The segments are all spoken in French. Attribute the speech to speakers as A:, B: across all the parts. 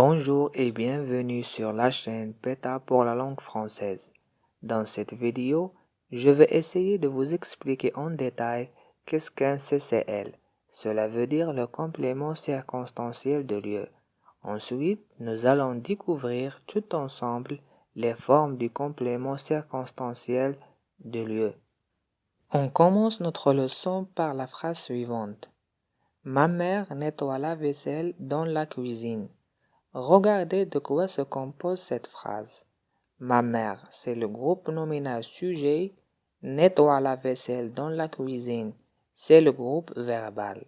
A: Bonjour et bienvenue sur la chaîne PETA pour la langue française. Dans cette vidéo, je vais essayer de vous expliquer en détail qu'est-ce qu'un CCL. Cela veut dire le complément circonstanciel de lieu. Ensuite, nous allons découvrir tout ensemble les formes du complément circonstanciel de lieu. On commence notre leçon par la phrase suivante. Ma mère nettoie la vaisselle dans la cuisine. Regardez de quoi se compose cette phrase. Ma mère, c'est le groupe nominal sujet. Nettoie la vaisselle dans la cuisine, c'est le groupe verbal.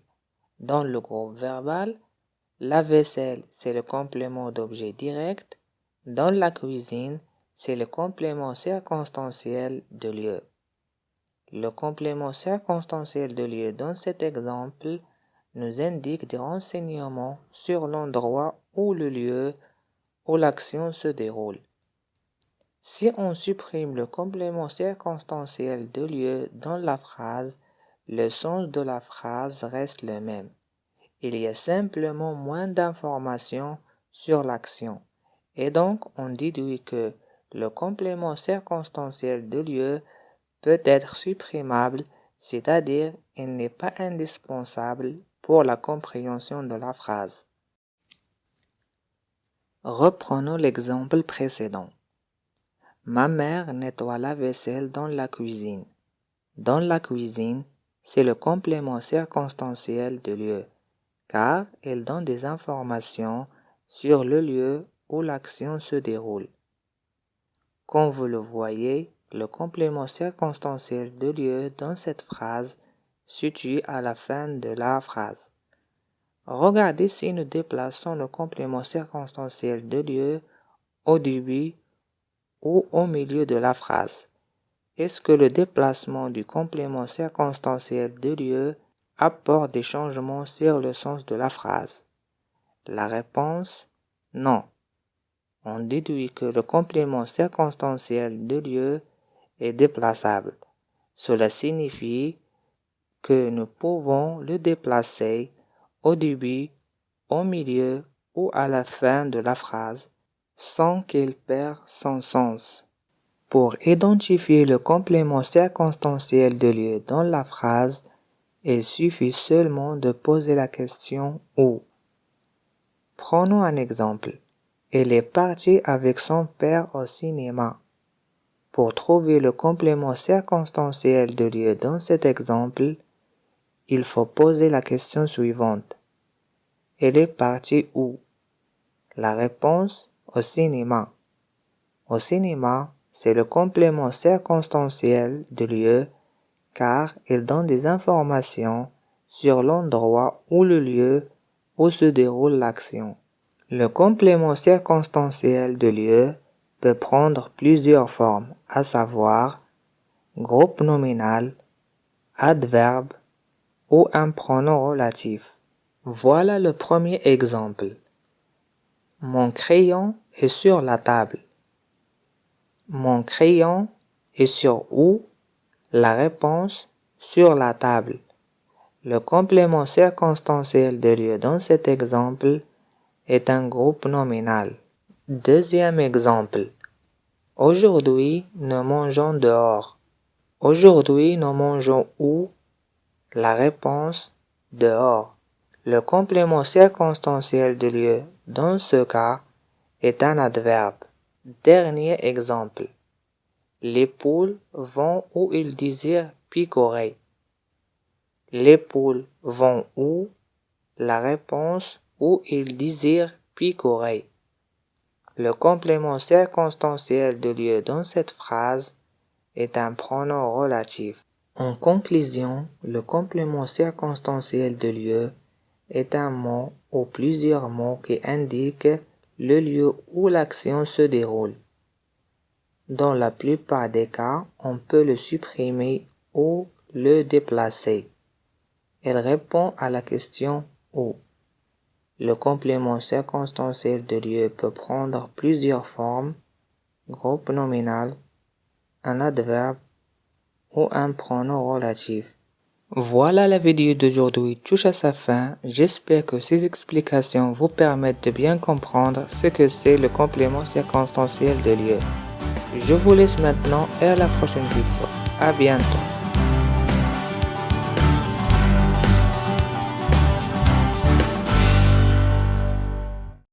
A: Dans le groupe verbal, la vaisselle, c'est le complément d'objet direct. Dans la cuisine, c'est le complément circonstanciel de lieu. Le complément circonstanciel de lieu dans cet exemple nous indique des renseignements sur l'endroit ou le lieu où l'action se déroule. Si on supprime le complément circonstanciel de lieu dans la phrase, le sens de la phrase reste le même. Il y a simplement moins d'informations sur l'action. Et donc, on déduit que le complément circonstanciel de lieu peut être supprimable, c'est-à-dire il n'est pas indispensable pour la compréhension de la phrase. Reprenons l'exemple précédent. Ma mère nettoie la vaisselle dans la cuisine. Dans la cuisine, c'est le complément circonstanciel de lieu, car elle donne des informations sur le lieu où l'action se déroule. Comme vous le voyez, le complément circonstanciel de lieu dans cette phrase se situe à la fin de la phrase. Regardez si nous déplaçons le complément circonstanciel de lieu au début ou au milieu de la phrase. Est-ce que le déplacement du complément circonstanciel de lieu apporte des changements sur le sens de la phrase? La réponse, non. On déduit que le complément circonstanciel de lieu est déplaçable. Cela signifie que nous pouvons le déplacer au début, au milieu ou à la fin de la phrase sans qu'il perde son sens. Pour identifier le complément circonstanciel de lieu dans la phrase, il suffit seulement de poser la question « où ». Prenons un exemple. Elle est partie avec son père au cinéma. Pour trouver le complément circonstanciel de lieu dans cet exemple, il faut poser la question suivante. Elle est partie où? La réponse, au cinéma. Au cinéma, c'est le complément circonstanciel de lieu car il donne des informations sur l'endroit ou le lieu où se déroule l'action. Le complément circonstanciel de lieu peut prendre plusieurs formes, à savoir groupe nominal, adverbe ou un pronom relatif. Voilà le premier exemple. Mon crayon est sur la table. Mon crayon est sur où? La réponse, sur la table. Le complément circonstanciel de lieu dans cet exemple est un groupe nominal. Deuxième exemple. Aujourd'hui, nous mangeons dehors. Aujourd'hui, nous mangeons où? La réponse, dehors. Le complément circonstanciel de lieu dans ce cas est un adverbe. Dernier exemple. Les poules vont où ils désirent picorer. Les poules vont où? La réponse, où ils désirent picorer. Le complément circonstanciel de lieu dans cette phrase est un pronom relatif. En conclusion, le complément circonstanciel de lieu est un mot ou plusieurs mots qui indiquent le lieu où l'action se déroule. Dans la plupart des cas, on peut le supprimer ou le déplacer. Elle répond à la question « où ». Le complément circonstanciel de lieu peut prendre plusieurs formes, groupe nominal, un adverbe ou un pronom relatif. Voilà, la vidéo d'aujourd'hui touche à sa fin. J'espère que ces explications vous permettent de bien comprendre ce que c'est le complément circonstanciel de lieu. Je vous laisse maintenant et à la prochaine vidéo. À bientôt.